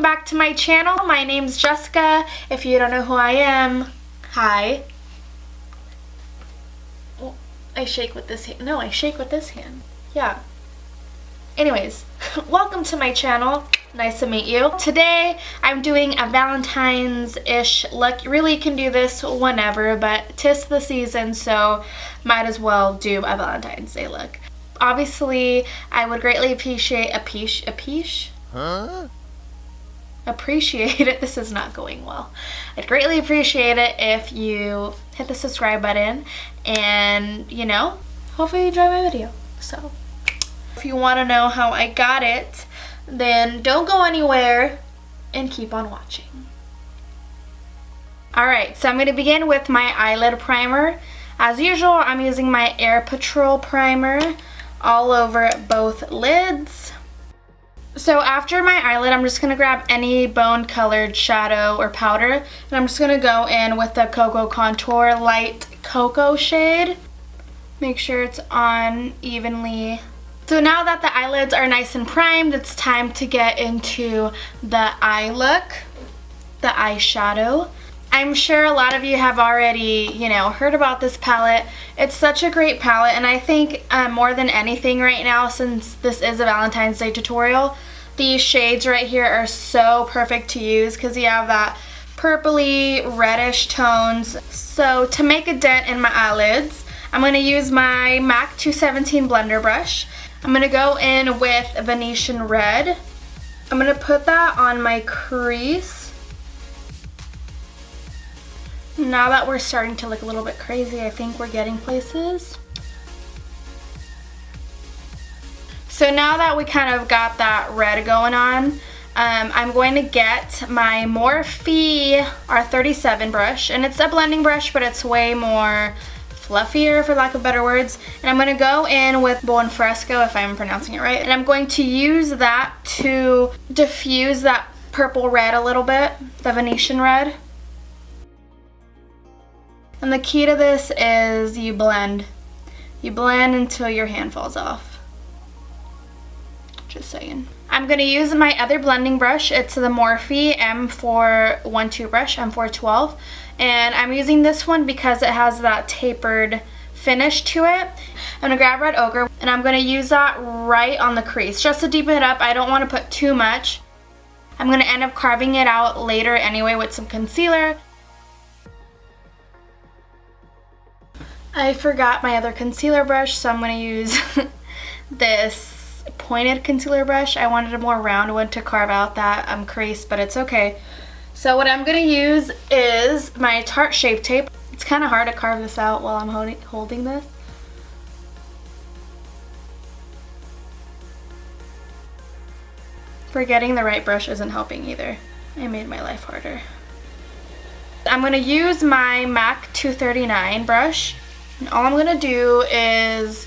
welcome back to my channel. My name's Jessica. If you don't know who I am, hi. Oh, I shake with this hand. No, I shake with this hand. Yeah. Anyways, welcome to my channel. Nice to meet you. Today, I'm doing a Valentine's-ish look. You really can do this whenever, but 'tis the season, so might as well do a Valentine's Day look. Obviously, I would greatly appreciate appreciate it. This is not going well. I'd greatly appreciate it if you hit the subscribe button and, you know, hopefully you enjoy my video. So, if you want to know how I got it, then don't go anywhere and keep on watching. Alright, so I'm going to begin with my eyelid primer. As usual, I'm using my Air Patrol primer all over both lids. So after my eyelid, I'm just going to grab any bone colored shadow or powder, and I'm just going to go in with the Cocoa Contour Light Cocoa shade. Make sure it's on evenly. So now that the eyelids are nice and primed, it's time to get into the eye look, the eyeshadow. I'm sure a lot of you have already, you know, heard about this palette. It's such a great palette, and I think more than anything right now, since this is a Valentine's Day tutorial, these shades right here are so perfect to use because you have that purpley reddish tones. So to make a dent in my eyelids, I'm going to use my MAC 217 blender brush. I'm going to go in with Venetian Red. I'm going to put that on my crease. Now that we're starting to look a little bit crazy, I think we're getting places. So now that we kind of got that red going on, I'm going to get my Morphe R37 brush. And it's a blending brush, but it's way more fluffier, for lack of better words. And I'm going to go in with Buon Fresco, if I'm pronouncing it right. And I'm going to use that to diffuse that purple red a little bit, the Venetian red. And the key to this is you blend. You blend until your hand falls off. Just saying. I'm going to use my other blending brush. It's the Morphe M412 brush, M412. And I'm using this one because it has that tapered finish to it. I'm going to grab Red Ochre, and I'm going to use that right on the crease, just to deepen it up. I don't want to put too much. I'm going to end up carving it out later anyway with some concealer. I forgot my other concealer brush, so I'm going to use this pointed concealer brush. I wanted a more round one to carve out that crease, but it's okay. So what I'm going to use is my Tarte Shape Tape. It's kind of hard to carve this out while I'm holding this. Forgetting the right brush isn't helping either. I made my life harder. I'm going to use my MAC 239 brush. And all I'm going to do is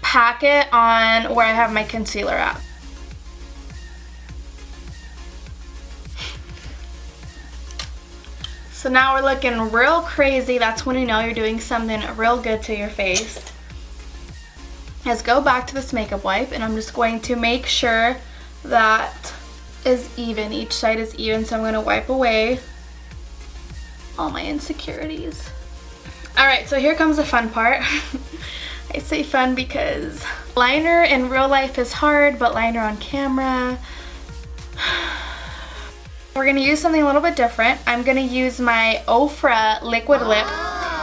pack it on where I have my concealer at. So now we're looking real crazy. That's when you know you're doing something real good to your face. Let's go back to this makeup wipe, and I'm just going to make sure that is even. Each side is even, so I'm going to wipe away all my insecurities. Alright, so here comes the fun part. I say fun because liner in real life is hard, but liner on camera. We're going to use something a little bit different. I'm going to use my Ofra Liquid Lip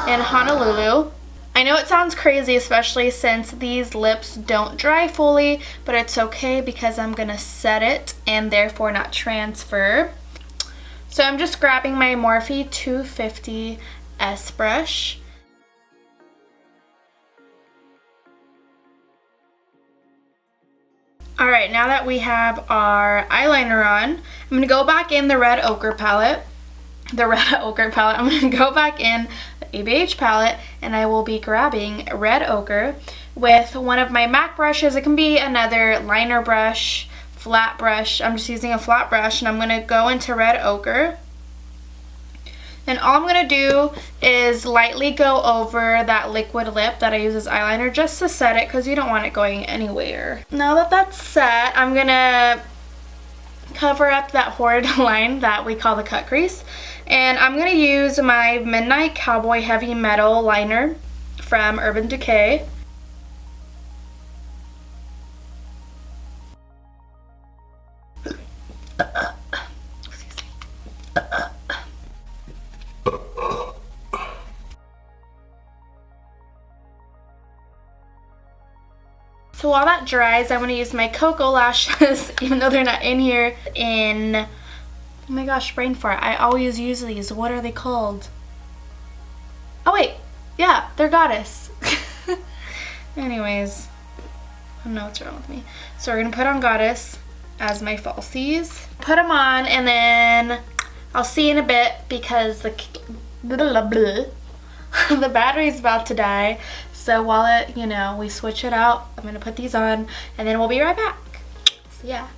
in Honolulu. I know it sounds crazy, especially since these lips don't dry fully, but it's okay because I'm going to set it and therefore not transfer. So I'm just grabbing my Morphe 250 S brush. Alright, now that we have our eyeliner on, I'm going to go back in the Red Ochre palette. I'm going to go back in the ABH palette, and I will be grabbing Red Ochre with one of my MAC brushes. It can be another liner brush, flat brush. I'm just using a flat brush, and I'm going to go into Red Ochre. And all I'm going to do is lightly go over that liquid lip that I use as eyeliner just to set it because you don't want it going anywhere. Now that that's set, I'm going to cover up that horrid line that we call the cut crease. And I'm going to use my Midnight Cowboy Heavy Metal liner from Urban Decay. So while that dries, I'm going to use my Cocoa lashes, even though they're not in here, oh my gosh, brain fart. I always use these. What are they called? Oh wait, yeah, they're Goddess. Anyways, I don't know what's wrong with me. So we're going to put on Goddess as my falsies. Put them on, and then I'll see in a bit because the battery's about to die. So while we switch it out, I'm going to put these on, and then we'll be right back. So yeah.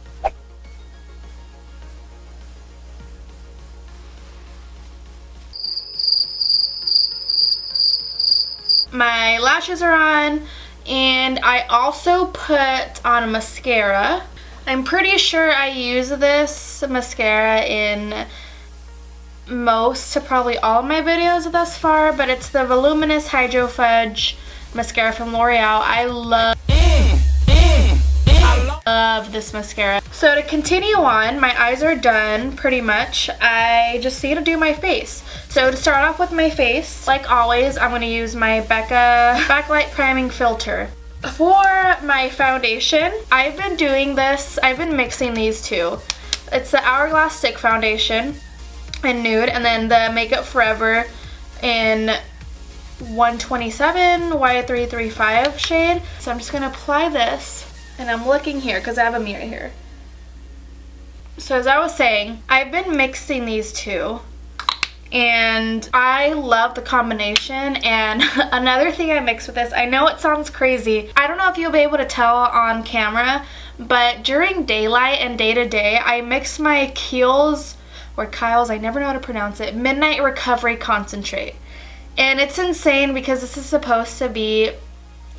My lashes are on, and I also put on a mascara. I'm pretty sure I use this mascara in most to probably all of my videos thus far, but it's the Voluminous Hydro Fudge mascara from L'Oreal. I love this mascara. So to continue on, my eyes are done pretty much. I just need to do my face. So to start off with my face, like always, I'm going to use my Becca Backlight Priming Filter. For my foundation, I've been doing this, I've been mixing these two. It's the Hourglass Stick Foundation in nude, and then the Makeup Forever in 127 Y335 shade. So I'm just going to apply this, and I'm looking here because I have a mirror here. So as I was saying, I've been mixing these two, and I love the combination. And another thing I mix with this, I know it sounds crazy, I don't know if you'll be able to tell on camera, but during daylight and day-to-day, I mix my Kiehl's, or Kyle's, I never know how to pronounce it, Midnight Recovery Concentrate. And it's insane because this is supposed to be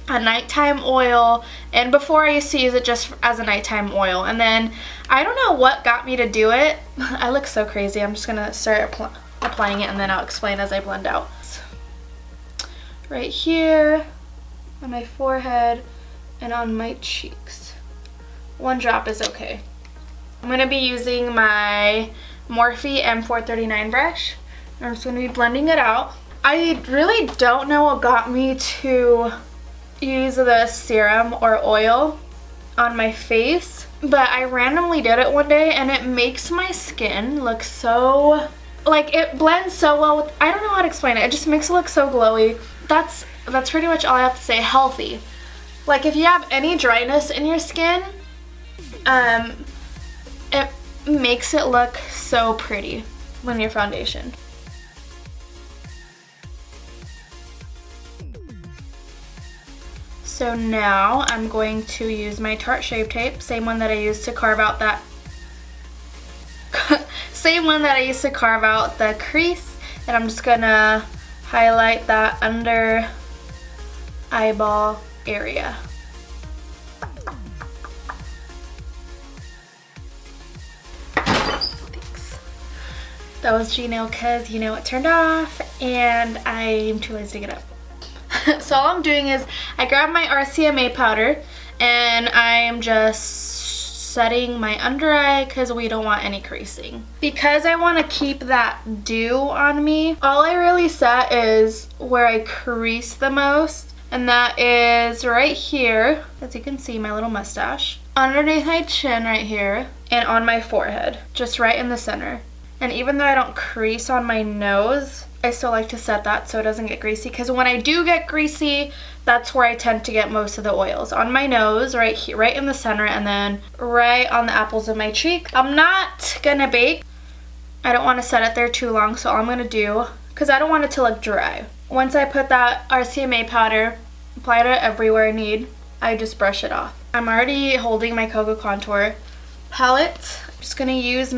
a nighttime oil, and before I used to use it just as a nighttime oil, and then I don't know what got me to do it. I look so crazy. I'm just gonna start applying it, and then I'll explain as I blend out. Right here on my forehead and on my cheeks. One drop is okay. I'm gonna be using my Morphe M439 brush. I'm just gonna be blending it out. I really don't know what got me to use the serum or oil on my face, but I randomly did it one day, and it makes my skin look so, like, it blends so well with, I don't know how to explain it. It just makes it look so glowy. That's pretty much all I have to say. Healthy. Like, if you have any dryness in your skin, it makes it look so pretty when your foundation. So now I'm going to use my Tarte Shape Tape, same one that I used to carve out that the crease, and I'm just gonna highlight that under eyeball area. Thanks. That was G-nail because it turned off, and I'm too lazy to get up. So all I'm doing is I grab my RCMA powder, and I'm just setting my under eye because we don't want any creasing. Because I want to keep that dew on me, all I really set is where I crease the most, and that is right here, as you can see, my little mustache, underneath my chin right here, and on my forehead, just right in the center. And even though I don't crease on my nose, I still like to set that so it doesn't get greasy, because when I do get greasy, that's where I tend to get most of the oils. On my nose, right here, right in the center, and then right on the apples of my cheek. I'm not gonna bake. I don't want to set it there too long, so all I'm gonna do, because I don't want it to look dry. Once I put that RCMA powder, apply it everywhere I need, I just brush it off. I'm already holding my Cocoa Contour palette. Just gonna use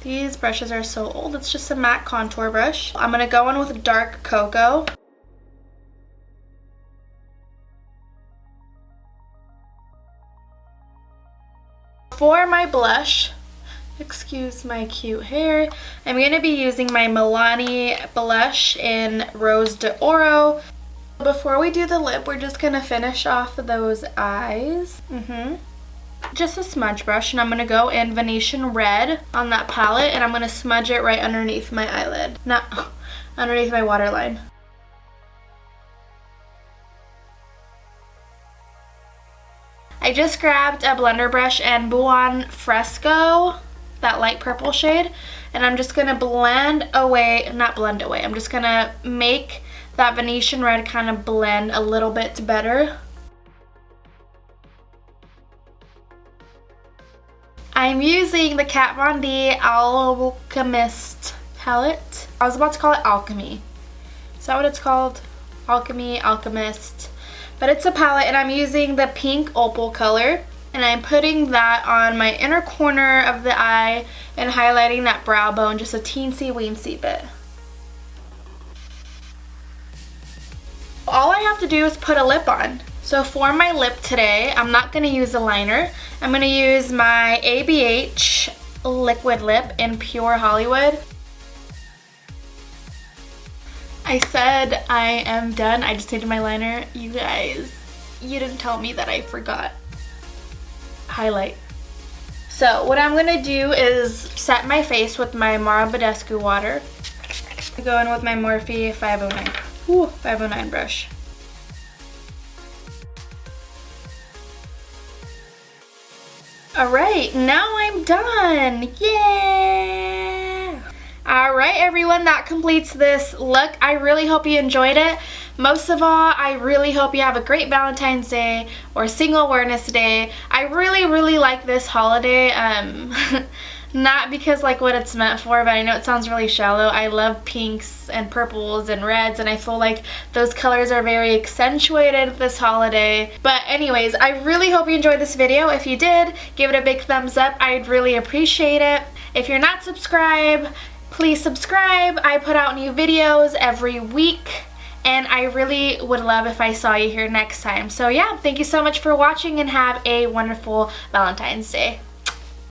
these brushes are so old, it's just a matte contour brush. I'm gonna go in with dark cocoa. For my blush, Excuse my cute hair. I'm going to be using my Milani blush in Rose d'Oro. Before we do the lip, we're just going to finish off those eyes. Just a smudge brush, and I'm going to go in Venetian Red on that palette, and I'm going to smudge it right underneath my eyelid. Not underneath my waterline. I just grabbed a blender brush and Buon Fresco, that light purple shade, and I'm just going to blend away, not blend away, I'm just going to make that Venetian Red kind of blend a little bit better. I'm using the Kat Von D Alchemist palette. I was about to call it Alchemy. Is that what it's called? Alchemy, Alchemist. But it's a palette, and I'm using the pink opal color, and I'm putting that on my inner corner of the eye and highlighting that brow bone just a teensy weensy bit. All I have to do is put a lip on. So for my lip today, I'm not going to use a liner. I'm going to use my ABH liquid lip in Pure Hollywood. I said I am done. I just needed my liner. You guys, you didn't tell me that I forgot. Highlight. So what I'm going to do is set my face with my Mara Badescu water. I go in with my Morphe 509. Ooh, 509 brush. Alright, now I'm done. Yeah! Alright everyone, that completes this look. I really hope you enjoyed it. Most of all, I really hope you have a great Valentine's Day or Single Awareness Day. I really like this holiday. Not because like what it's meant for, but I know it sounds really shallow. I love pinks and purples and reds, and I feel like those colors are very accentuated this holiday. But anyways, I really hope you enjoyed this video. If you did, give it a big thumbs up. I'd really appreciate it. If you're not subscribed, please subscribe. I put out new videos every week, and I really would love if I saw you here next time. So yeah, thank you so much for watching, and have a wonderful Valentine's Day.